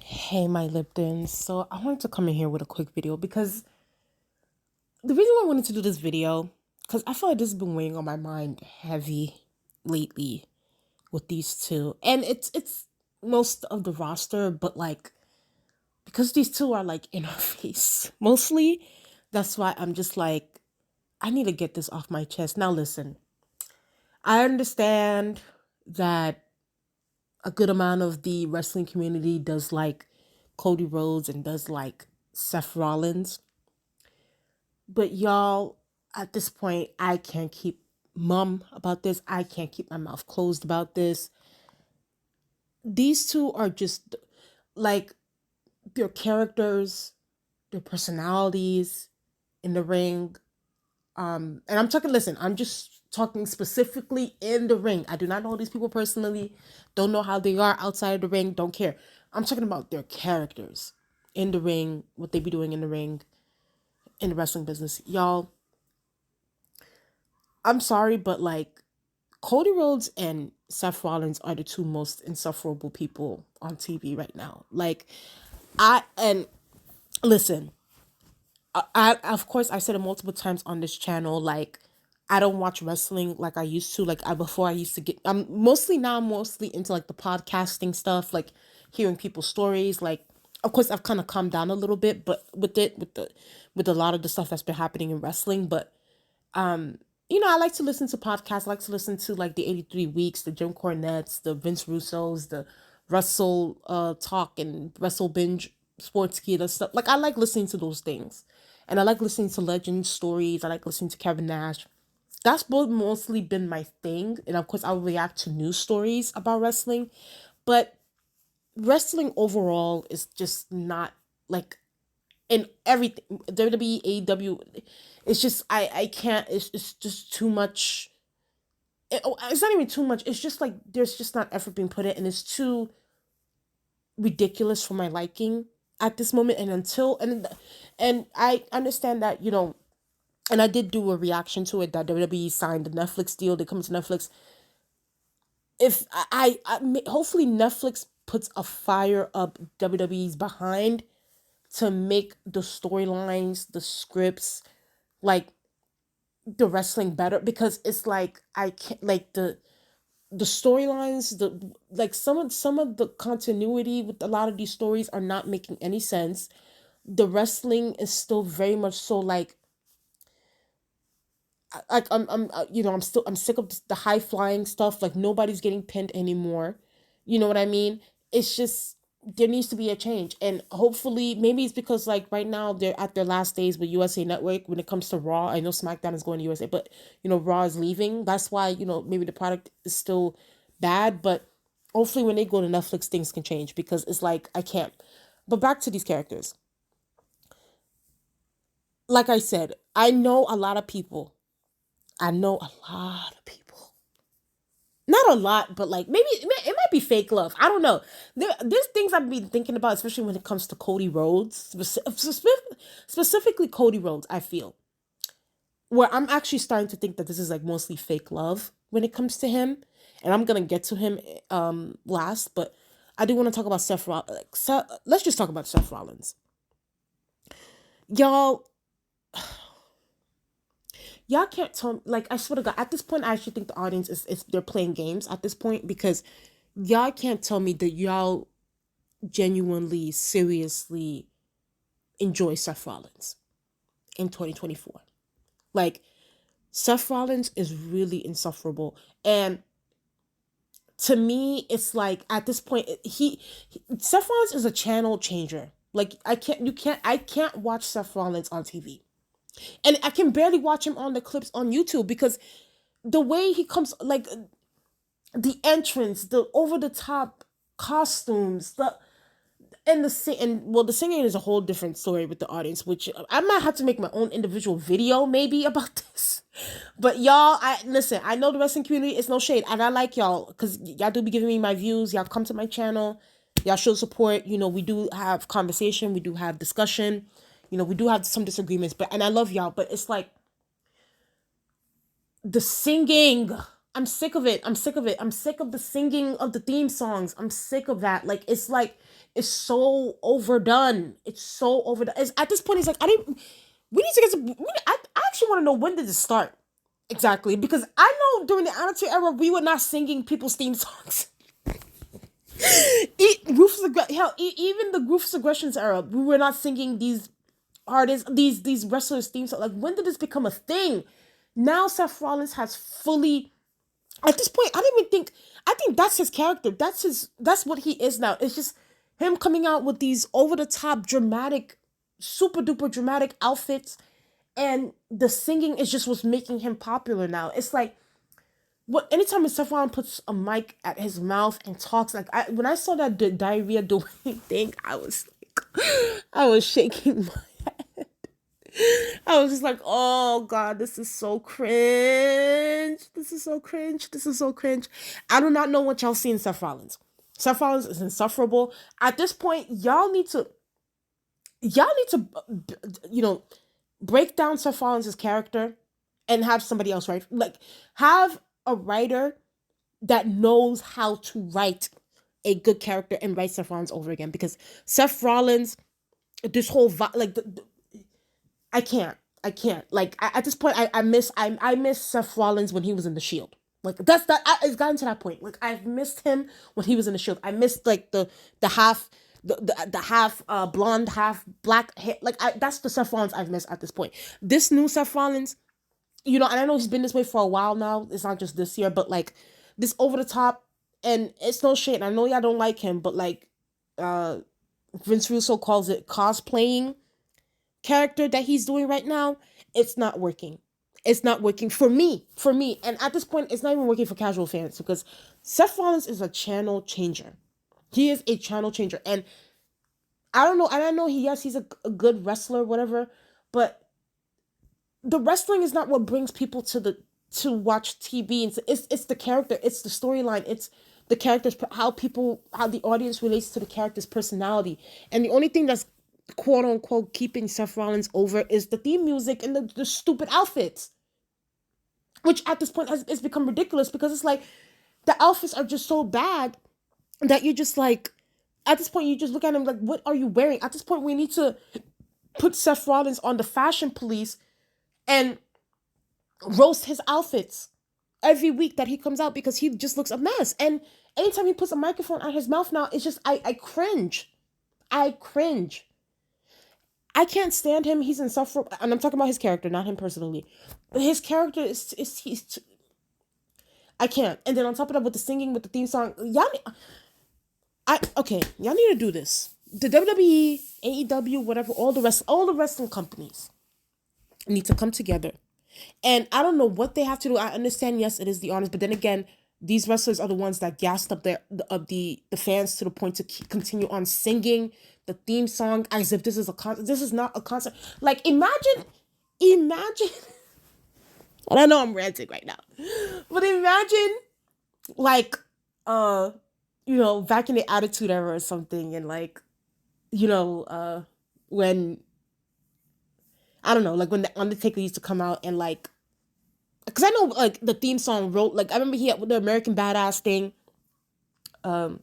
Hey, my Liptons. So I wanted to come in here with a quick video because the reason why I wanted to do this video, because I feel like this has been weighing on my mind heavy lately with these two. And it's most of the roster, but like because these two are like in our face mostly, that's why I'm just like, I need to get this off my chest. Now listen, I understand that a good amount of the wrestling community does like Cody Rhodes and does like Seth Rollins. But y'all, at this point, I can't keep mum about this. I can't keep my mouth closed about this. These two are just like their characters, their personalities in the ring. And I'm talking, listen, I'm just talking specifically in the ring. I do not know these people personally, don't know how they are outside of the ring, don't care. I'm talking about their characters in the ring, what they be doing in the ring, in the wrestling business. Y'all, I'm sorry, but like Cody Rhodes and Seth Rollins are the two most insufferable people on TV right now. Like, and listen, I of course I said it multiple times on this channel. Like, I don't watch wrestling like I used to. Like before I used to get. I'm mostly now mostly into like the podcasting stuff, like hearing people's stories. Like, of course I've kind of calmed down a little bit, but with a lot of the stuff that's been happening in wrestling, but I like to listen to podcasts. I like to listen to like the 83 Weeks, the Jim Cornettes, the Vince Russos, the Wrestle Talk and Wrestle Binge Sports Key, the stuff. Like I like listening to those things. And I like listening to legend stories. I like listening to Kevin Nash. That's both mostly been my thing. And of course I'll react to news stories about wrestling. But wrestling overall is just not like in everything WWE, AEW, it's just I can't. It's just too much. It's not even too much. It's just like there's just not effort being put in, and it's too ridiculous for my liking at this moment. And I understand that and I did do a reaction to it that WWE signed the Netflix deal. They come to Netflix. If hopefully Netflix puts a fire up WWE's behind to make the storylines, the scripts, like the wrestling better, because it's like I can't like the storylines, the like some of the continuity with a lot of these stories are not making any sense. The wrestling is still very much so like I'm sick of the high flying stuff. Like nobody's getting pinned anymore. You know what I mean? It's just there needs to be a change, and hopefully, maybe it's because like right now they're at their last days with USA Network when it comes to Raw. I know SmackDown is going to USA, but Raw is leaving. That's why maybe the product is still bad, but hopefully when they go to Netflix, things can change because it's like I can't. But back to these characters. Like I said, I know a lot of people. I know a lot of people, not a lot, but like maybe it might be fake love. I don't know. There's things I've been thinking about, especially when it comes to Cody Rhodes, specifically Cody Rhodes. I feel where I'm actually starting to think that this is like mostly fake love when it comes to him, and I'm gonna get to him last, but I do want to talk about Seth Rollins. Let's just talk about Seth Rollins, y'all. Y'all can't tell me, like, I swear to God, at this point I actually think the audience is they're playing games at this point, because y'all can't tell me that y'all genuinely, seriously enjoy Seth Rollins in 2024. Like, Seth Rollins is really insufferable. And to me, it's like at this point, Seth Rollins is a channel changer. Like, I can't watch Seth Rollins on TV. And I can barely watch him on the clips on YouTube because the way he comes, like the entrance, the over the top costumes, the singing is a whole different story with the audience, which I might have to make my own individual video maybe about this. But y'all, I listen, I know the wrestling community is no shade, and I like y'all because y'all do be giving me my views. Y'all come to my channel, y'all show support. We do have conversation, we do have discussion. We do have some disagreements, and I love y'all. But it's like the singing. I'm sick of it. I'm sick of it. I'm sick of the singing of the theme songs. I'm sick of that. Like, it's like is so overdone. It's so overdone. At this point, it's like, we need to get to, I actually want to know, when did it start? Exactly. Because I know during the Attitude Era, we were not singing people's theme songs. Even the Ruthless Aggressions era, we were not singing these artists, these wrestlers' themes. Like, when did this become a thing? Now Seth Rollins has fully, at this point, I think that's his character. That's what he is now. It's just him coming out with these over the top dramatic, super duper dramatic outfits, and the singing is just what's making him popular now. It's like, what, anytime Seth Rollins puts a mic at his mouth and talks, like, when I saw that diarrhea doing thing, I was shaking my head. I was just like, oh God, this is so cringe. This is so cringe. This is so cringe. I do not know what y'all see in Seth Rollins. Seth Rollins is insufferable. At this point, y'all need to, break down Seth Rollins' character and have somebody else write. Like, have a writer that knows how to write a good character and write Seth Rollins over again. Because Seth Rollins, this whole I can't. Like, at this point, I miss Seth Rollins when he was in the Shield. Like, it's gotten to that point. Like, I've missed him when he was in the Shield. I missed, like, the half the half blonde, half black hair. Like, that's the Seth Rollins I've missed at this point. This new Seth Rollins, and I know he's been this way for a while now. It's not just this year, but like, this over the top, and it's no shade. I know y'all don't like him, but like, Vince Russo calls it cosplaying character that he's doing right now. It's not working. It's not working for me. And at this point, it's not even working for casual fans, because Seth Rollins is a channel changer. He is a channel changer. And I don't know. And I know he's a good wrestler, whatever, but the wrestling is not what brings people to watch TV. It's the character. It's the storyline. It's the characters, how the audience relates to the character's personality. And the only thing that's quote unquote keeping Seth Rollins over is the theme music and the stupid outfits, which at this point has become ridiculous, because it's like, the outfits are just so bad that you're just like, at this point, you just look at him like, what are you wearing? At this point, we need to put Seth Rollins on the fashion police and roast his outfits every week that he comes out, because he just looks a mess. And anytime he puts a microphone at his mouth now, it's just, I cringe. I can't stand him. He's insufferable. And I'm talking about his character, not him personally. His character he's I can't. And then on top of that, with the singing, with the theme song, y'all need to do this. The WWE, AEW, whatever, all the wrestling companies need to come together. And I don't know what they have to do. I understand, yes, it is the honors, but then again, these wrestlers are the ones that gassed up the fans to the point to continue on singing the theme song as if this is a concert. This is not a concert. Like, imagine. And I know I'm ranting right now, but imagine, like, back in the Attitude Era or something, and like, when, I don't know, like when the Undertaker used to come out and like, because I know like the theme song wrote, like, I remember he had the American Badass thing, they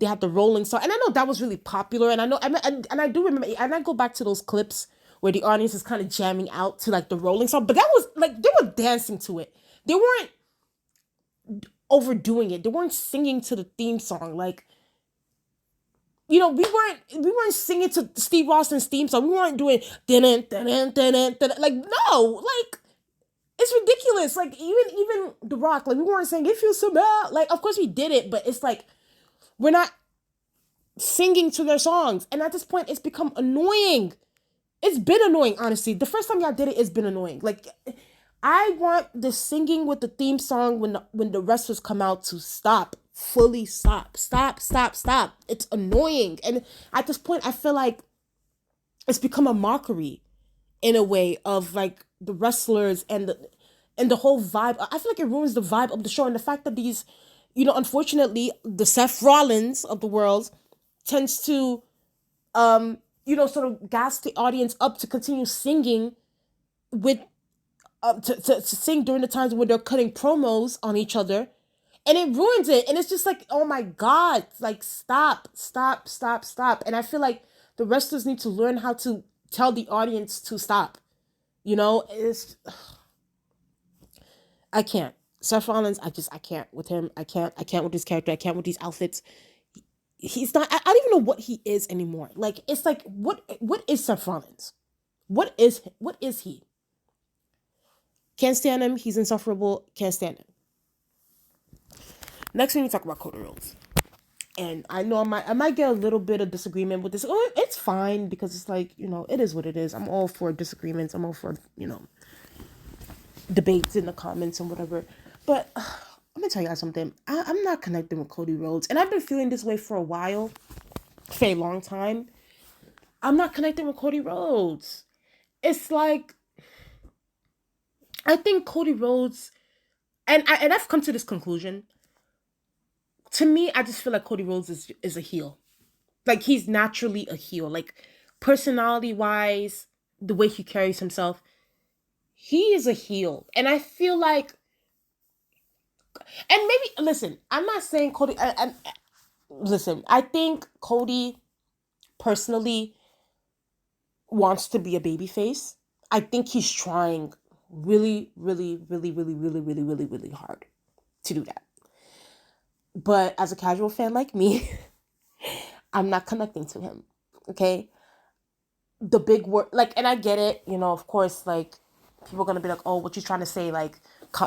had the rolling song, and I know that was really popular, and I know, and I do remember, and I go back to those clips where the audience is kind of jamming out to like the rolling song, but that was like, they were dancing to it. They weren't overdoing it. They weren't singing to the theme song. Like, we weren't singing to Steve Austin's theme song. We weren't doing like, no, like, it's ridiculous. Like, even The Rock, like, we weren't saying "It Feels So Bad." Like, of course we did it, but it's like, we're not singing to their songs. And at this point, it's become annoying. It's been annoying, honestly. The first time y'all did it, it's been annoying. Like, I want the singing with the theme song when the wrestlers come out to stop. Fully stop. It's annoying. And at this point, I feel like it's become a mockery in a way of like the wrestlers and the whole vibe. I feel like it ruins the vibe of the show. And the fact that these, unfortunately, the Seth Rollins of the world tends to, sort of gas the audience up to continue singing with, to sing during the times when they're cutting promos on each other. And it ruins it. And it's just like, oh my God, like stop, stop, stop, stop. And I feel like the wrestlers need to learn how to tell the audience to stop. You know, I can't. Seth Rollins, I can't with him. I can't with his character. I can't with these outfits. He's not, I don't even know what he is anymore. Like, it's like, what is Seth Rollins? What is he? Can't stand him. He's insufferable. Can't stand him. Next, we need to talk about Cody Rhodes. And I know I might get a little bit of disagreement with this. Oh, it's fine because it's like, you know, it is what it is. I'm all for disagreements. I'm all for, you know, debates in the comments and whatever. But I'm gonna tell you guys something. I'm not connecting with Cody Rhodes, and I've been feeling this way for a while, for a long time. I'm not connecting with Cody Rhodes. It's like, I think Cody Rhodes, and I've come to this conclusion. To me, I just feel like Cody Rhodes is a heel. Like, he's naturally a heel. Like, personality wise, the way he carries himself, he is a heel. And I feel like, and maybe, listen, I'm not saying Cody, listen, I think Cody personally wants to be a babyface. I think he's trying really, really, really, really, really, really, really, really hard to do that. But as a casual fan like me, I'm not connecting to him. Okay? The big word, like, and I get it, you know, of course, like, people are gonna be like, oh, what you trying to say? Like,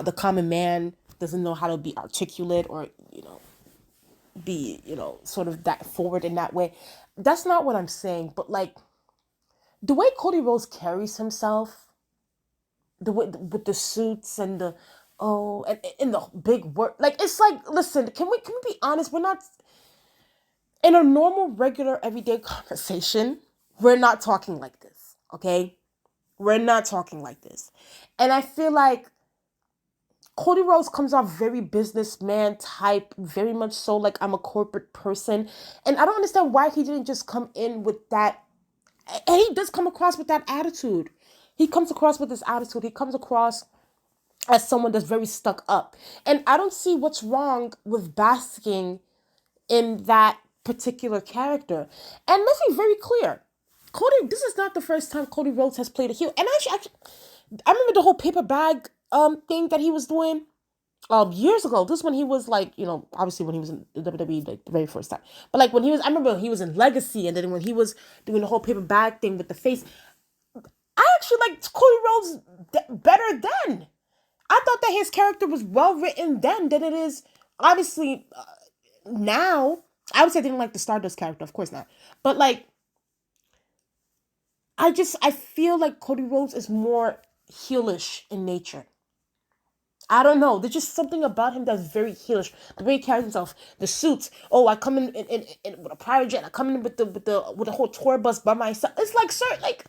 the common man doesn't know how to be articulate or, you know, be, you know, sort of that forward in that way. That's not what I'm saying. But like, the way Cody Rhodes carries himself, the way with the suits and the and in the big work, like, it's like, listen, can we be honest? We're not in a normal, regular, everyday conversation. We're not talking like this, okay? We're not talking like this, and I feel like Cody Rhodes comes off very businessman type, very much so like I'm a corporate person, and I don't understand why he didn't just come in with that. And he does come across with that attitude. He comes across with this attitude. He comes across as someone that's very stuck up. And I don't see what's wrong with basking in that particular character. And let's be very clear. Cody, this is not the first time Cody Rhodes has played a heel. And actually I remember the whole paper bag thing that he was doing years ago. This is when he was like, you know, obviously when he was in the WWE like the very first time. But like when he was, I remember he was in Legacy, and then when he was doing the whole paper bag thing with the face, I actually liked Cody Rhodes better then. I thought that his character was well written then than it is obviously now. I would say I didn't like the Stardust character, of course not. But like, I feel like Cody Rhodes is more heelish in nature. I don't know. There's just something about him that's very heelish. The way he carries himself, the suits. Oh, I come in with a private jet. I come in with the whole tour bus by myself. It's like, sir, like,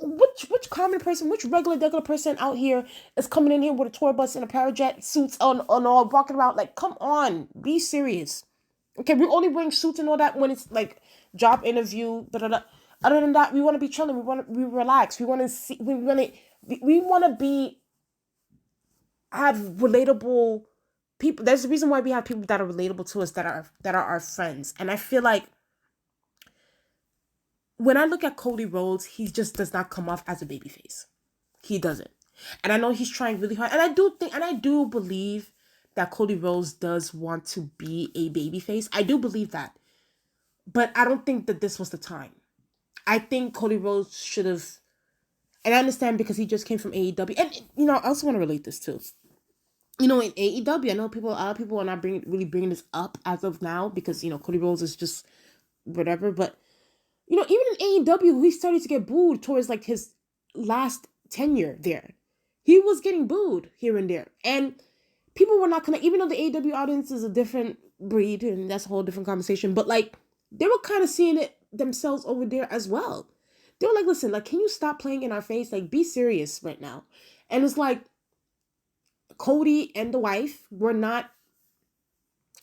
which common person, which regular person out here is coming in here with a tour bus and a private jet, suits on all, walking around? Like, come on, be serious. Okay, we're only wearing suits and all that when it's like job interview. Da, da, da. Other than that, we want to be chilling. We want to be relaxed. We want to see. We want to be have relatable people. There's a reason why we have people that are relatable to us, that are our friends. And I feel like when I look at Cody Rhodes, he just does not come off as a babyface. He doesn't. And I know he's trying really hard. And I do believe that Cody Rhodes does want to be a babyface. I do believe that. But I don't think that this was the time. I think Cody Rhodes should have, and I understand because he just came from AEW. And, you know, I also want to relate this too. You know, in AEW, I know a lot of people are not really bringing this up as of now because, you know, Cody Rhodes is just whatever. But, you know, even in AEW, he started to get booed towards like his last tenure there. He was getting booed here and there. And people were not connected, even though the AEW audience is a different breed, and that's a whole different conversation. But like, they were kind of seeing it themselves over there as well. They were like, listen, like, can you stop playing in our face? Like, be serious right now. And it's like, Cody and the wife were not,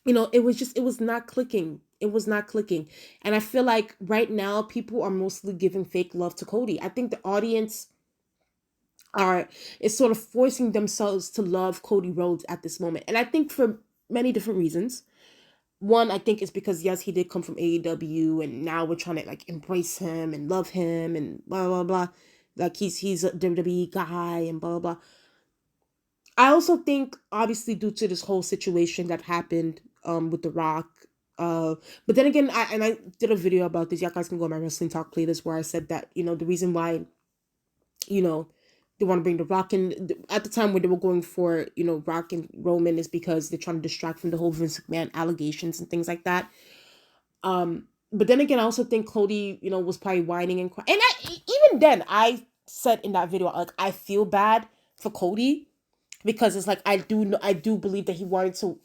you know, it was not clicking. It was not clicking. And I feel like right now people are mostly giving fake love to Cody. I think the audience is sort of forcing themselves to love Cody Rhodes at this moment. And I think for many different reasons. One, I think, is because yes, he did come from AEW, and now we're trying to like embrace him and love him and blah blah blah. Like he's a WWE guy and blah blah blah. I also think, obviously, due to this whole situation that happened with The Rock, but then again, I did a video about this. You guys can go on my Wrestling Talk playlist where I said that the reason why you know they want to bring The Rock in at the time when they were going for Rock and Roman is because they're trying to distract from the whole Vince McMahon allegations and things like that. But then again, I also think Cody, was probably whining and crying. And even then, I said in that video, like, I feel bad for Cody because it's like I do believe that he wanted to,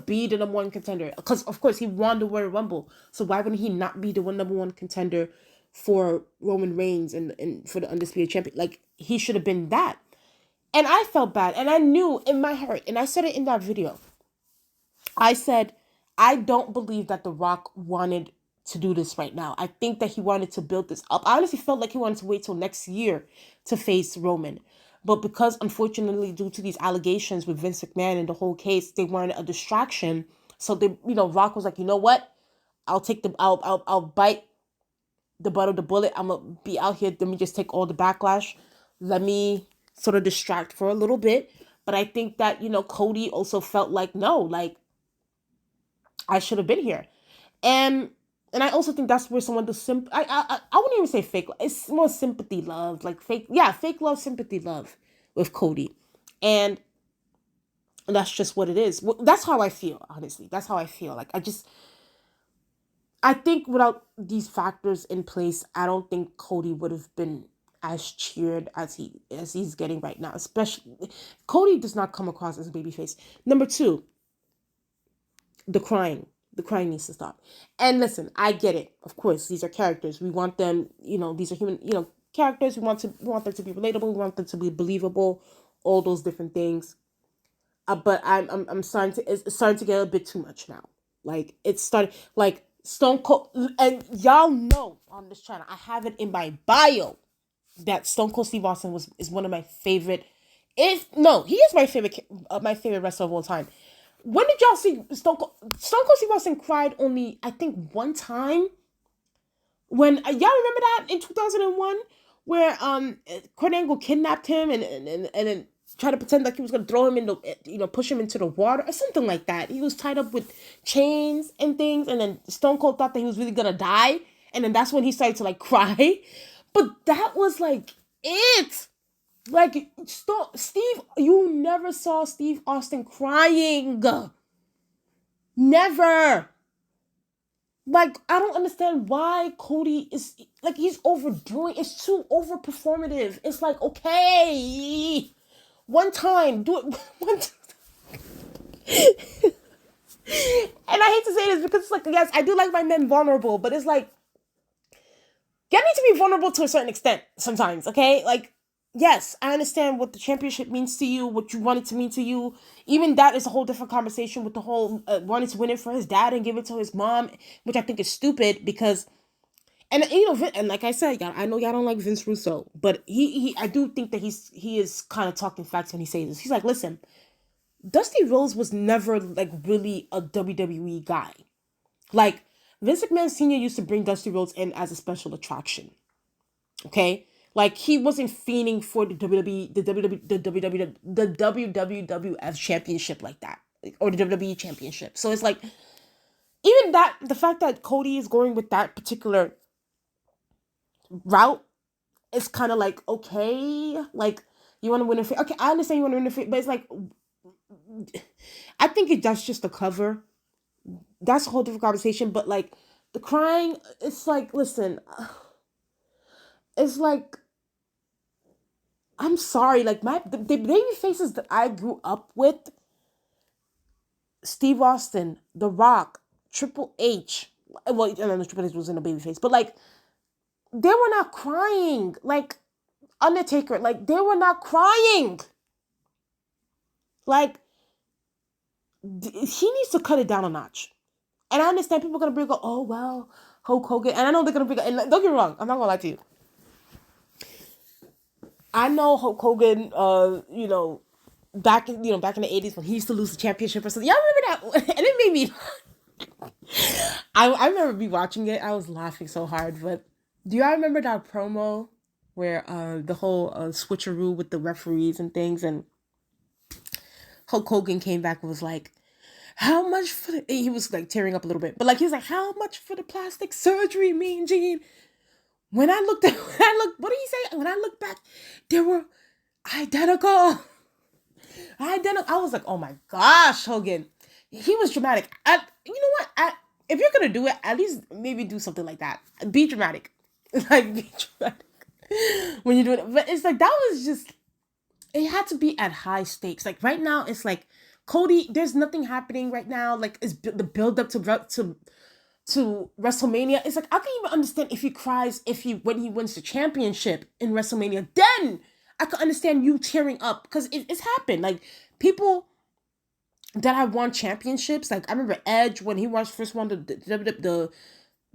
be the number one contender. Because of course he won the Royal Rumble, so why wouldn't he not be the number one contender for Roman Reigns and for the undisputed champion? Like he should have been that. And I felt bad, and I knew in my heart, and I said it in that video. I said, I don't believe that The Rock wanted to do this right now. I think that he wanted to build this up. I honestly felt like he wanted to wait till next year to face Roman. But because, unfortunately, due to these allegations with Vince McMahon and the whole case, they wanted a distraction. So they, Rock was like, you know what? I'll bite the butt of the bullet. I'm gonna be out here. Let me just take all the backlash. Let me sort of distract for a little bit. But I think that, Cody also felt like, no, like, I should have been here. And I also think that's where someone does I wouldn't even say fake. It's more sympathy love, like fake love, sympathy love with Cody, and that's just what it is. That's how I feel, honestly. That's how I feel. Like I think without these factors in place, I don't think Cody would have been as cheered as he's getting right now. Especially, Cody does not come across as a babyface. Number two, the crying. The crying needs to stop. And listen, I get it. Of course, these are characters. We want them, these are human, characters. We want them to be relatable. We want them to be believable. All those different things. But I'm starting to it's starting to get a bit too much now. Like it's starting like Stone Cold, and y'all know on this channel I have it in my bio that Stone Cold Steve Austin is one of my favorite. If no, he is my favorite wrestler of all time. When did y'all see Stone Cold Steve Austin cried only, I think, one time? When y'all remember that in 2001, where Kurt Angle kidnapped him and then tried to pretend like he was gonna throw him in the push him into the water or something like that. He was tied up with chains and things, and then Stone Cold thought that he was really gonna die, and then that's when he started to like cry. But that was like it. Like, Steve, you never saw Steve Austin crying. Never. Like, I don't understand why Cody is, like, he's overdoing. It's too overperformative. It's like, okay, one time, do it one time. And I hate to say this because it's like, yes, I do like my men vulnerable, but it's like, you need to be vulnerable to a certain extent sometimes, okay? Like, yes, I understand what the championship means to you, what you want it to mean to you. Even that is a whole different conversation with the whole wanting to win it for his dad and give it to his mom, which I think is stupid because, and and like I said, y'all, I know y'all don't like Vince Russo, but I do think that he is kind of talking facts when he says this. He's like, listen, Dusty Rhodes was never like really a WWE guy. Like Vince McMahon Sr. used to bring Dusty Rhodes in as a special attraction. Okay? Like he wasn't fiending for the WWF championship like that. Or the WWE championship. So it's like, even that, the fact that Cody is going with that particular route is kind of like, okay, like you want to win a fight. Okay, I understand you want to win a fight, but it's like, I think that's just a cover. That's a whole different conversation. But like the crying, it's like, listen, it's like, I'm sorry, like the baby faces that I grew up with, Steve Austin, The Rock, Triple H. Well, I don't know, Triple H was in a baby face, but like they were not crying. Like Undertaker, like they were not crying. Like he needs to cut it down a notch. And I understand people are gonna bring up, oh well, Hulk Hogan, and I know they're gonna bring up, and don't get me wrong, I'm not gonna lie to you. I know Hulk Hogan, back in back in the 80s when he used to lose the championship or something. Y'all remember that? And it made me. I remember me watching it. I was laughing so hard. But do y'all remember that promo where the whole switcheroo with the referees and things, and Hulk Hogan came back and was like, "How much for the?" He was like tearing up a little bit, but like he was like, "How much for the plastic surgery, Mean Gene?" When I looked what did he say? When I looked back, they were identical. I was like, oh my gosh, Hogan. He was dramatic. You know what? If you're gonna do it, at least maybe do something like that. Be dramatic. Like be dramatic when you do it. But it's like that was just it had to be at high stakes. Like right now, it's like Cody, there's nothing happening right now. Like it's the build up to WrestleMania. It's like I can even understand if he cries when he wins the championship in WrestleMania. Then I can understand you tearing up because it's happened. Like people that have won championships. Like I remember Edge when he first won the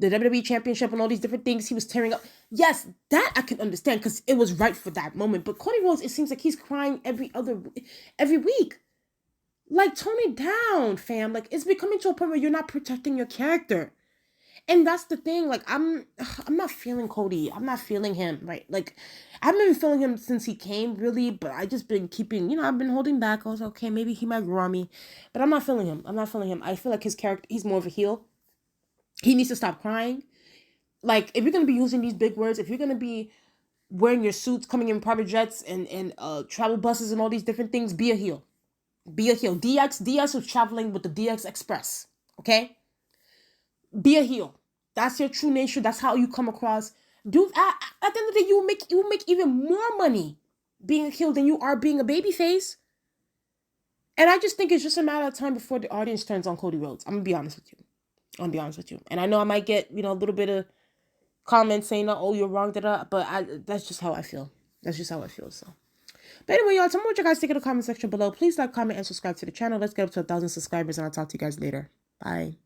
WWE championship and all these different things. He was tearing up. Yes, that I can understand because it was right for that moment. But Cody Rhodes, it seems like he's crying every week. Like tone it down, fam. Like it's becoming to a point where you're not protecting your character. And that's the thing, like, I'm not feeling Cody. I'm not feeling him, right? Like, I haven't been feeling him since he came, really, but I just been keeping, I've been holding back. I was like, okay, maybe he might grow on me. But I'm not feeling him. I feel like his character, he's more of a heel. He needs to stop crying. Like, if you're going to be using these big words, if you're going to be wearing your suits, coming in private jets and travel buses and all these different things, be a heel. Be a heel. DX was traveling with the DX Express, okay? Be a heel. That's your true nature. That's how you come across. Dude, at the end of the day, you will make even more money being a heel than you are being a babyface. And I just think it's just a matter of time before the audience turns on Cody Rhodes. I'm gonna be honest with you. And I know I might get a little bit of comments saying, "Oh, you're wrong," but that's just how I feel. So. But anyway, y'all, tell me what you guys think in the comment section below. Please like, comment, and subscribe to the channel. Let's get up to 1,000 subscribers, and I'll talk to you guys later. Bye.